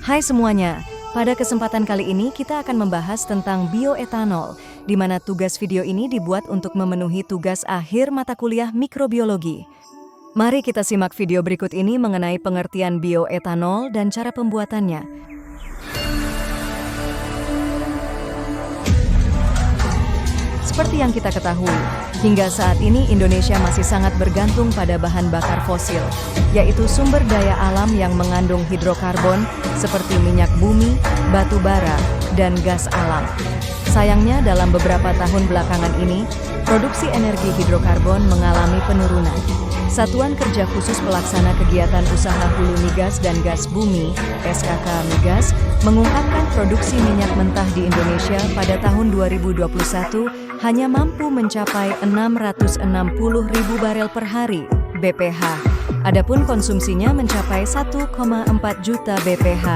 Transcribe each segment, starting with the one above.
Hai semuanya, pada kesempatan kali ini kita akan membahas tentang bioetanol, di mana tugas video ini dibuat untuk memenuhi tugas akhir mata kuliah mikrobiologi. Mari kita simak video berikut ini mengenai pengertian bioetanol dan cara pembuatannya. Seperti yang kita ketahui, hingga saat ini Indonesia masih sangat bergantung pada bahan bakar fosil, yaitu sumber daya alam yang mengandung hidrokarbon seperti minyak bumi, batu bara, dan gas alam. Sayangnya dalam beberapa tahun belakangan ini, produksi energi hidrokarbon mengalami penurunan. Satuan Kerja Khusus Pelaksana Kegiatan Usaha Hulu Migas dan Gas Bumi, SKK Migas, mengungkapkan produksi minyak mentah di Indonesia pada tahun 2021 hanya mampu mencapai 660.000 barel per hari, BPH. Adapun konsumsinya mencapai 1,4 juta BPH.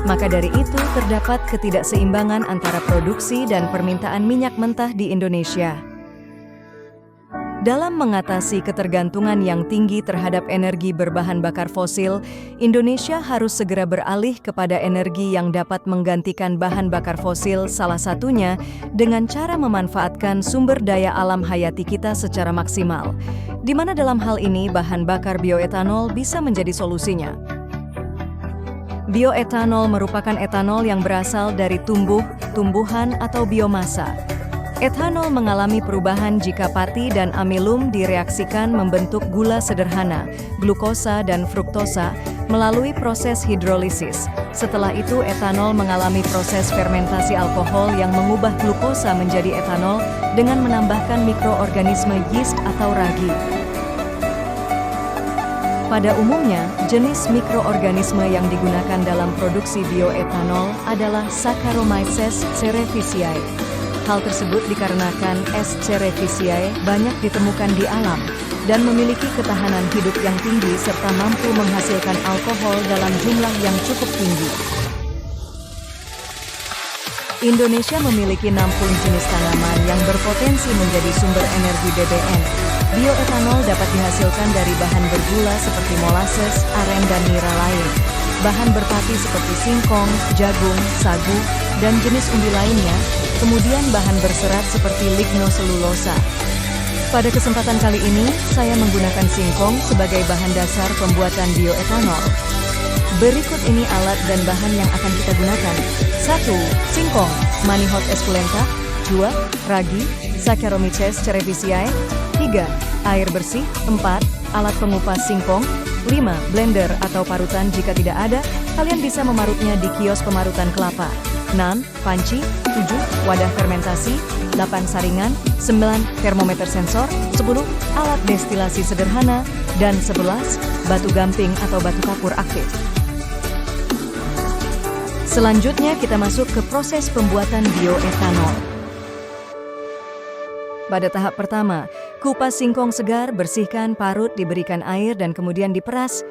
Maka dari itu terdapat ketidakseimbangan antara produksi dan permintaan minyak mentah di Indonesia. Dalam mengatasi ketergantungan yang tinggi terhadap energi berbahan bakar fosil, Indonesia harus segera beralih kepada energi yang dapat menggantikan bahan bakar fosil, salah satunya dengan cara memanfaatkan sumber daya alam hayati kita secara maksimal, di mana dalam hal ini bahan bakar bioetanol bisa menjadi solusinya. Bioetanol merupakan etanol yang berasal dari tumbuhan atau biomasa. Etanol mengalami perubahan jika pati dan amilum direaksikan membentuk gula sederhana, glukosa dan fruktosa, melalui proses hidrolisis. Setelah itu etanol mengalami proses fermentasi alkohol yang mengubah glukosa menjadi etanol dengan menambahkan mikroorganisme yeast atau ragi. Pada umumnya, jenis mikroorganisme yang digunakan dalam produksi bioetanol adalah Saccharomyces cerevisiae. Hal tersebut dikarenakan S. cerevisiae banyak ditemukan di alam dan memiliki ketahanan hidup yang tinggi serta mampu menghasilkan alkohol dalam jumlah yang cukup tinggi. Indonesia memiliki 60 jenis tanaman yang berpotensi menjadi sumber energi BBM. Bioetanol dapat dihasilkan dari bahan bergula seperti molasses, aren, dan nira lain. Bahan berpati seperti singkong, jagung, sagu, dan jenis umbi lainnya, kemudian bahan berserat seperti lignoselulosa. Pada kesempatan kali ini, saya menggunakan singkong sebagai bahan dasar pembuatan bioetanol. Berikut ini alat dan bahan yang akan kita gunakan. 1. Singkong, Manihot esculenta. 2. Ragi, Saccharomyces cerevisiae. 3. Air bersih. 4. Alat pengupas singkong. 5. Blender atau parutan jika tidak ada, kalian bisa memarutnya di kios pemarutan kelapa. 6. Panci. 7. Wadah fermentasi. 8. Saringan. 9. Termometer sensor. 10. Alat destilasi sederhana. Dan 11. Batu gamping atau batu kapur aktif. Selanjutnya kita masuk ke proses pembuatan bioetanol. Pada tahap pertama, kupas singkong segar, bersihkan, parut, diberikan air dan kemudian diperas.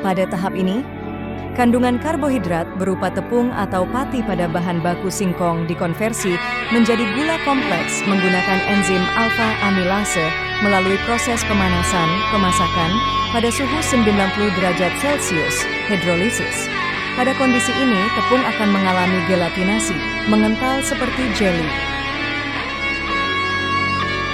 Pada tahap ini, kandungan karbohidrat berupa tepung atau pati pada bahan baku singkong dikonversi menjadi gula kompleks menggunakan enzim alfa amilase melalui proses pemasakan pada suhu 90 derajat Celcius, hidrolisis. Pada kondisi ini, tepung akan mengalami gelatinasi, mengental seperti jelly.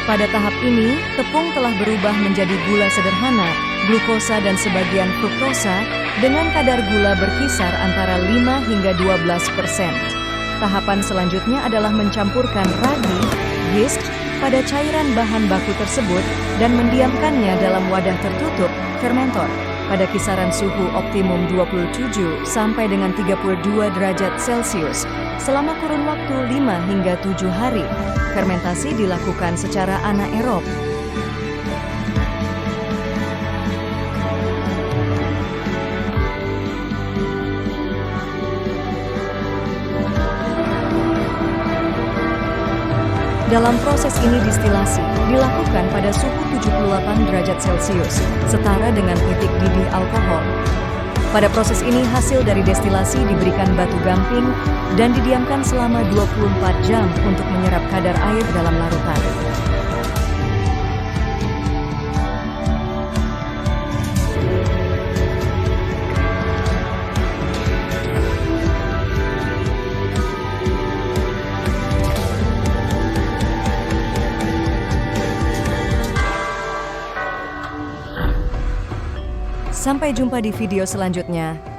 Pada tahap ini, tepung telah berubah menjadi gula sederhana, glukosa dan sebagian fruktosa dengan kadar gula berkisar antara 5 hingga 12%. Tahapan selanjutnya adalah mencampurkan ragi, yeast, pada cairan bahan baku tersebut dan mendiamkannya dalam wadah tertutup, fermentor, pada kisaran suhu optimum 27 sampai dengan 32 derajat Celcius selama kurun waktu 5 hingga 7 hari. Fermentasi dilakukan secara anaerob. Dalam proses ini distilasi dilakukan pada suhu 78 derajat Celcius, setara dengan titik didih alkohol. Pada proses ini hasil dari destilasi diberikan batu gamping dan didiamkan selama 24 jam untuk menyerap kadar air dalam larutan. Sampai jumpa di video selanjutnya.